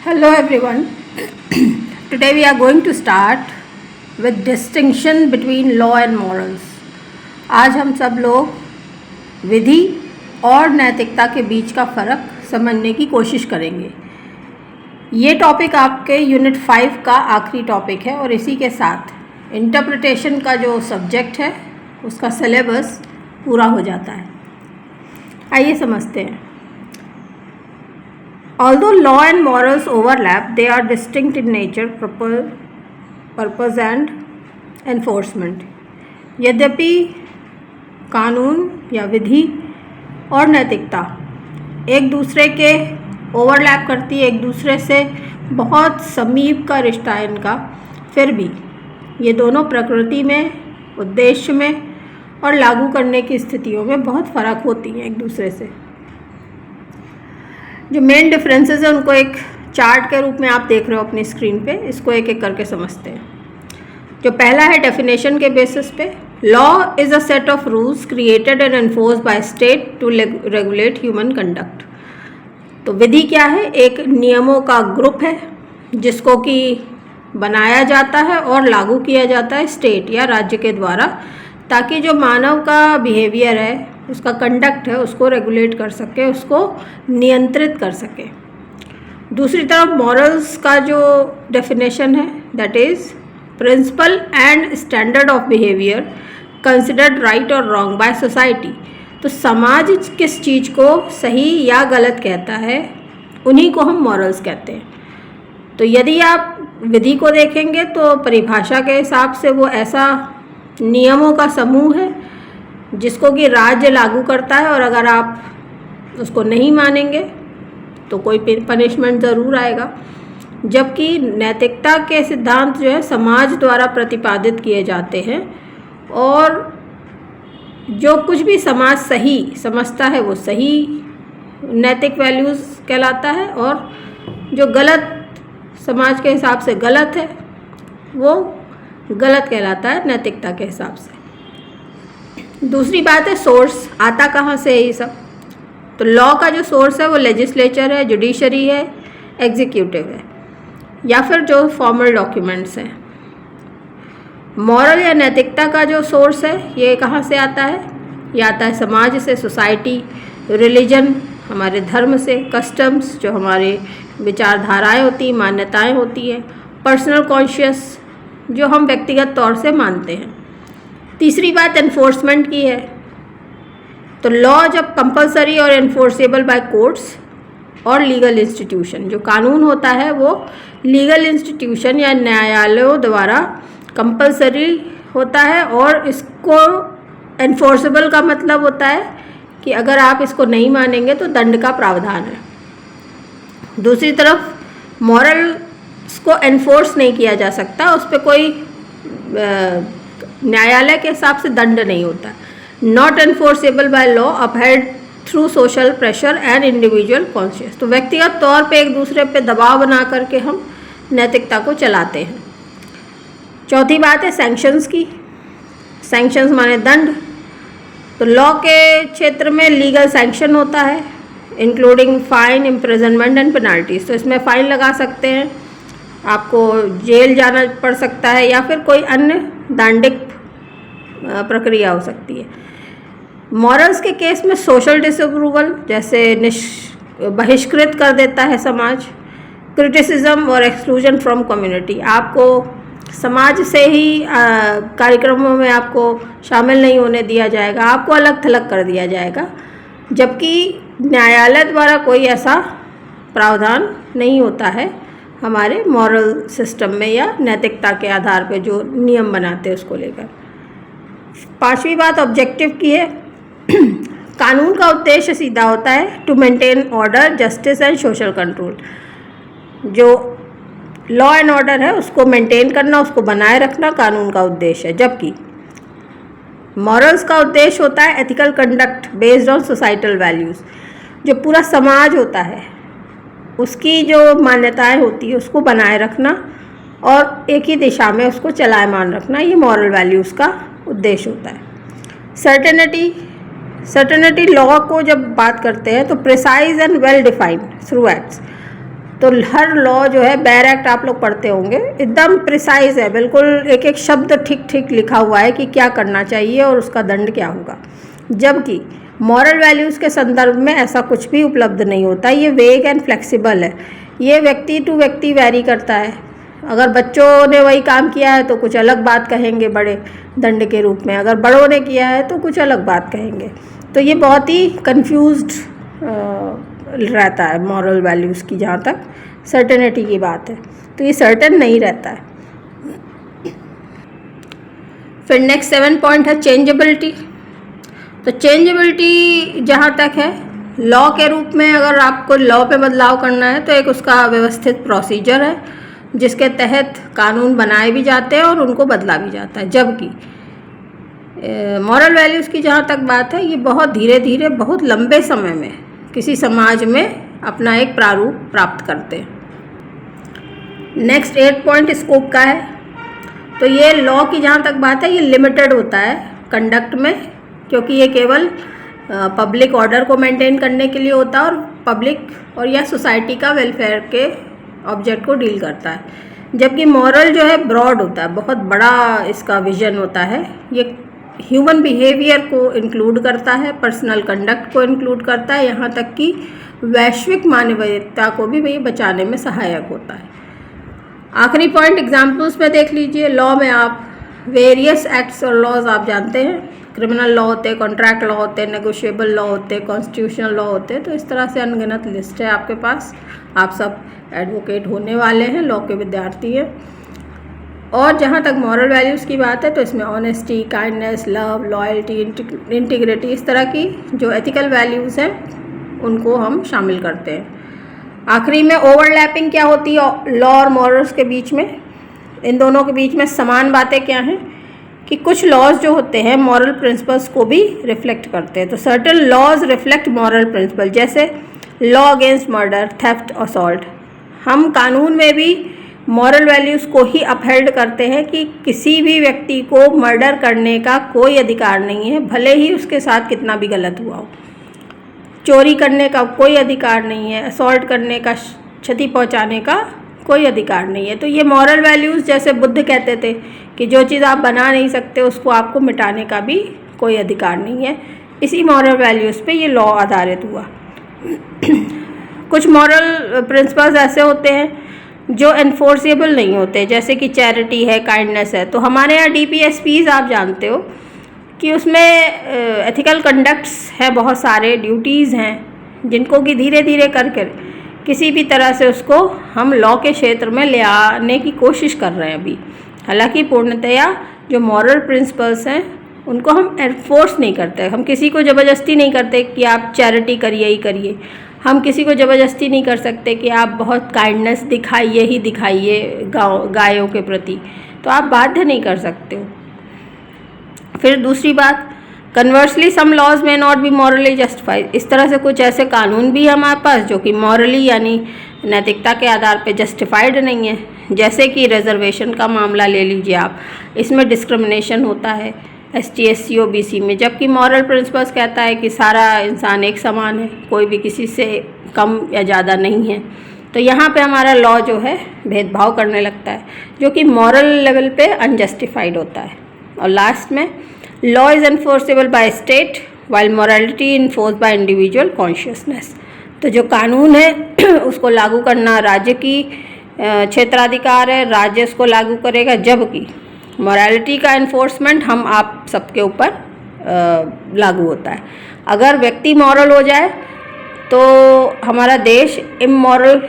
Hello everyone. Today we are going to start with distinction between law and morals. आज हम सब लोग विधि और नैतिकता के बीच का फ़र्क समझने की कोशिश करेंगे। ये टॉपिक आपके यूनिट 5 का आखिरी टॉपिक है और इसी के साथ इंटरप्रिटेशन का जो सब्जेक्ट है उसका सिलेबस पूरा हो जाता है। आइए समझते हैं। Although law and morals overlap, they are distinct in nature, purpose and enforcement. यद्यपि कानून या विधि और नैतिकता एक दूसरे के ओवरलैप करती है, एक दूसरे से बहुत समीप का रिश्ता है इनका, फिर भी ये दोनों प्रकृति में, उद्देश्य में और लागू करने की स्थितियों में बहुत फ़र्क होती हैं एक दूसरे से। जो मेन डिफरेंसेस हैं उनको एक चार्ट के रूप में आप देख रहे हो अपनी स्क्रीन पे, इसको एक एक करके समझते हैं। जो पहला है डेफिनेशन के बेसिस पे, law is a set of rules created and enforce by state to regulate human conduct. तो विधि क्या है? एक नियमों का ग्रुप है जिसको कि बनाया जाता है और लागू किया जाता है स्टेट या राज्य के द्वारा, ताकि जो मानव का बिहेवियर है, उसका कंडक्ट है, उसको रेगुलेट कर सके, उसको नियंत्रित कर सके। दूसरी तरफ मॉरल्स का जो डेफिनेशन है, that is principle and standard of behaviour considered right और रॉन्ग बाय सोसाइटी। तो समाज किस चीज़ को सही या गलत कहता है, उन्हीं को हम मॉरल्स कहते हैं। तो यदि आप विधि को देखेंगे तो परिभाषा के हिसाब से वो ऐसा नियमों का समूह है जिसको कि राज्य लागू करता है, और अगर आप उसको नहीं मानेंगे तो कोई पनिशमेंट ज़रूर आएगा। जबकि नैतिकता के सिद्धांत जो है समाज द्वारा प्रतिपादित किए जाते हैं, और जो कुछ भी समाज सही समझता है वो सही नैतिक वैल्यूज़ कहलाता है, और जो गलत समाज के हिसाब से गलत है वो गलत कहलाता है नैतिकता के हिसाब से। दूसरी बात है सोर्स, आता कहाँ से है ये सब? तो लॉ का जो सोर्स है वो लेजिस्लेचर है, जुडिशरी है, एग्जीक्यूटिव है, या फिर जो फॉर्मल डॉक्यूमेंट्स हैं। मॉरल या नैतिकता का जो सोर्स है ये कहाँ से आता है? ये आता है समाज से, सोसाइटी, रिलीजन, हमारे धर्म से, कस्टम्स जो हमारे विचारधाराएं होती, मान्यताएं होती हैं, पर्सनल कॉन्शियस जो हम व्यक्तिगत तौर से मानते हैं। तीसरी बात एनफोर्समेंट की है। तो लॉ जब कंपलसरी और एनफोर्सेबल बाय कोर्ट्स और लीगल इंस्टीट्यूशन, जो कानून होता है वो लीगल इंस्टीट्यूशन या न्यायालयों द्वारा कंपलसरी होता है, और इसको एनफोर्सेबल का मतलब होता है कि अगर आप इसको नहीं मानेंगे तो दंड का प्रावधान है। दूसरी तरफ मॉरल्स को एनफोर्स नहीं किया जा सकता, उस पर कोई न्यायालय के हिसाब से दंड नहीं होता। Not enforceable by law, upheld through social pressure and individual conscious. तो व्यक्तिगत तौर पे एक दूसरे पे दबाव बना करके हम नैतिकता को चलाते हैं। चौथी बात है सैंक्शंस की। सैंक्शंस माने दंड। तो लॉ के क्षेत्र में लीगल सैंक्शन होता है, including fine, imprisonment and penalties. तो इसमें फ़ाइन लगा सकते हैं, आपको जेल जाना पड़ सकता है, या फिर कोई अन्य दंडिक प्रक्रिया हो सकती है। मॉरल्स के केस में सोशल डिसअप्रूवल, जैसे बहिष्कृत कर देता है समाज, क्रिटिसिज्म और एक्सक्लूजन फ्रॉम कम्युनिटी, आपको समाज से ही कार्यक्रमों में आपको शामिल नहीं होने दिया जाएगा, आपको अलग थलग कर दिया जाएगा, जबकि न्यायालय द्वारा कोई ऐसा प्रावधान नहीं होता है हमारे मॉरल सिस्टम में या नैतिकता के आधार पर जो नियम बनाते हैं उसको लेकर। पांचवी बात ऑब्जेक्टिव की है। कानून का उद्देश्य सीधा होता है to maintain order, justice and social control. जो लॉ एंड ऑर्डर है उसको मेंटेन करना, उसको बनाए रखना कानून का उद्देश्य है, जबकि मॉरल्स का उद्देश्य होता है ethical conduct based on societal values. जो पूरा समाज होता है उसकी जो मान्यताएं होती है उसको बनाए रखना और एक ही दिशा में उसको चलायमान रखना, ये मॉरल वैल्यूज़ का उद्देश्य होता है। सर्टेनिटी लॉ को जब बात करते हैं तो precise and well defined through acts. तो हर लॉ जो है, बेयर एक्ट आप लोग पढ़ते होंगे, एकदम प्रिसाइज है, बिल्कुल एक एक शब्द ठीक ठीक लिखा हुआ है कि क्या करना चाहिए और उसका दंड क्या होगा। जबकि मॉरल वैल्यूज़ के संदर्भ में ऐसा कुछ भी उपलब्ध नहीं होता, ये वेग एंड फ्लेक्सिबल है, ये व्यक्ति टू व्यक्ति वैरी करता है। अगर बच्चों ने वही काम किया है तो कुछ अलग बात कहेंगे बड़े दंड के रूप में, अगर बड़ों ने किया है तो कुछ अलग बात कहेंगे। तो ये बहुत ही कन्फ्यूज्ड रहता है मॉरल वैल्यूज़ की, जहाँ तक सर्टेनिटी की बात है तो ये सर्टेन नहीं रहता है। फिर नेक्स्ट 7 पॉइंट है चेंजेबिलिटी। तो चेंजेबिलिटी जहाँ तक है, लॉ के रूप में अगर आपको लॉ पे बदलाव करना है तो एक उसका व्यवस्थित प्रोसीजर है जिसके तहत कानून बनाए भी जाते हैं और उनको बदला भी जाता है। जबकि मॉरल वैल्यूज़ की जहाँ तक बात है, ये बहुत धीरे धीरे बहुत लंबे समय में किसी समाज में अपना एक प्रारूप प्राप्त करते हैं। नेक्स्ट 8 पॉइंट स्कोप का है। तो ये लॉ की जहाँ तक बात है, ये लिमिटेड होता है कंडक्ट में, क्योंकि ये केवल पब्लिक ऑर्डर को मेंटेन करने के लिए होता है और पब्लिक और या सोसाइटी का वेलफेयर के ऑब्जेक्ट को डील करता है। जबकि मॉरल जो है ब्रॉड होता है, बहुत बड़ा इसका विजन होता है। ये ह्यूमन बिहेवियर को इंक्लूड करता है, पर्सनल कंडक्ट को इंक्लूड करता है, यहाँ तक कि वैश्विक मानवीयता को भी वही बचाने में सहायक होता है। आखिरी पॉइंट एग्जाम्पल्स में देख लीजिए। लॉ में आप वेरियस एक्ट्स और लॉज आप जानते हैं, क्रिमिनल लॉ होते हैं, कॉन्ट्रैक्ट लॉ होते हैं, नेगोशिएबल लॉ होते हैं, कॉन्स्टिट्यूशनल लॉ होते हैं। तो इस तरह से अनगिनत लिस्ट है आपके पास। आप सब एडवोकेट होने वाले हैं, लॉ के विद्यार्थी हैं। और जहाँ तक मॉरल वैल्यूज़ की बात है तो इसमें honesty, kindness, love, loyalty, integrity, इस तरह की जो एथिकल वैल्यूज़ हैं उनको हम शामिल करते हैं। आखिरी में ओवरलैपिंग क्या होती है लॉ और मॉरल्स के बीच में, इन दोनों के बीच में समान बातें क्या हैं कि कुछ लॉज जो होते हैं मॉरल प्रिंसिपल्स को भी रिफ्लेक्ट करते हैं। तो certain laws reflect moral principle, जैसे law against murder, theft, assault. हम कानून में भी मॉरल वैल्यूज़ को ही अपहेल्ड करते हैं कि किसी भी व्यक्ति को मर्डर करने का कोई अधिकार नहीं है, भले ही उसके साथ कितना भी गलत हुआ हो। चोरी करने का कोई अधिकार नहीं है, असॉल्ट करने का, क्षति पहुंचाने का कोई अधिकार नहीं है। तो ये मॉरल वैल्यूज़, जैसे बुद्ध कहते थे कि जो चीज़ आप बना नहीं सकते उसको आपको मिटाने का भी कोई अधिकार नहीं है, इसी मॉरल वैल्यूज़ पे ये लॉ आधारित हुआ। कुछ मॉरल प्रिंसिपल्स ऐसे होते हैं जो एनफोर्सेबल नहीं होते, जैसे कि चैरिटी है, काइंडनेस है। तो हमारे यहाँ DPSPs आप जानते हो कि उसमें एथिकल कंडक्ट्स है, बहुत सारे ड्यूटीज़ हैं जिनको कि धीरे धीरे करके किसी भी तरह से उसको हम लॉ के क्षेत्र में ले आने की कोशिश कर रहे हैं अभी। हालांकि पूर्णतया जो मॉरल प्रिंसिपल्स हैं उनको हम एनफोर्स नहीं करते, हम किसी को ज़बरदस्ती नहीं करते कि आप चैरिटी करिए ही करिए। हम किसी को ज़बरदस्ती नहीं कर सकते कि आप बहुत काइंडनेस दिखाइए ही दिखाइए गायों के प्रति, तो आप बाध्य नहीं कर सकते हो। फिर दूसरी बात, कन्वर्सली सम लॉज में नॉट बी मॉरली जस्टिफाइड। इस तरह से कुछ ऐसे कानून भी है हमारे पास जो कि मॉरली यानी नैतिकता के आधार पे जस्टिफाइड नहीं है। जैसे कि रिजर्वेशन का मामला ले लीजिए आप, इसमें डिस्क्रिमिनेशन होता है ST SC OBC में, जबकि मॉरल प्रिंसिपल्स कहता है कि सारा इंसान एक समान है, कोई भी किसी से कम या ज़्यादा नहीं है। तो यहाँ पे हमारा लॉ जो है भेदभाव करने लगता है, जो कि मॉरल लेवल पे अनजस्टिफाइड होता है। और लास्ट में, law is enforceable by state while morality enforce by individual consciousness. तो जो कानून है उसको लागू करना राज्य की क्षेत्राधिकार है, राज्य उसको लागू करेगा, जबकि मॉरलिटी का इन्फोर्समेंट हम आप सबके ऊपर लागू होता है। अगर व्यक्ति मॉरल हो जाए तो हमारा देश इमॉरल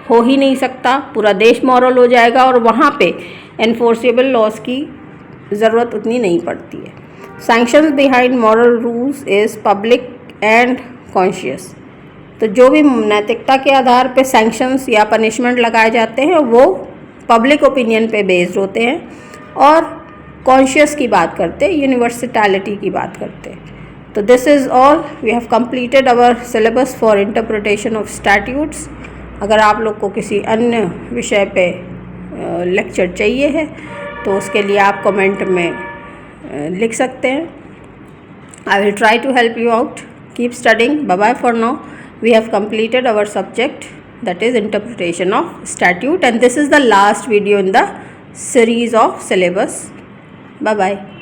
हो ही नहीं सकता, पूरा देश मॉरल हो जाएगा और वहाँ पे एनफोर्सेबल लॉज की ज़रूरत उतनी नहीं पड़ती है। Sanctions behind moral rules is public and conscious. तो जो भी नैतिकता के आधार पे सैंक्शंस या पनिशमेंट लगाए जाते हैं वो पब्लिक ओपिनियन पे बेस्ड होते हैं और कॉन्शियस की बात करते हैं, यूनिवर्सलिटी की बात करते हैं। तो this is all, we have completed our syllabus for interpretation of statutes. अगर आप लोग को किसी अन्य विषय पे लेक्चर चाहिए है तो उसके लिए आप कमेंट में लिख सकते हैं। I will try to help you out. Keep studying. Bye bye for now. We have completed our subject that is interpretation of statute, and this is the last video in the series of syllabus. Bye bye.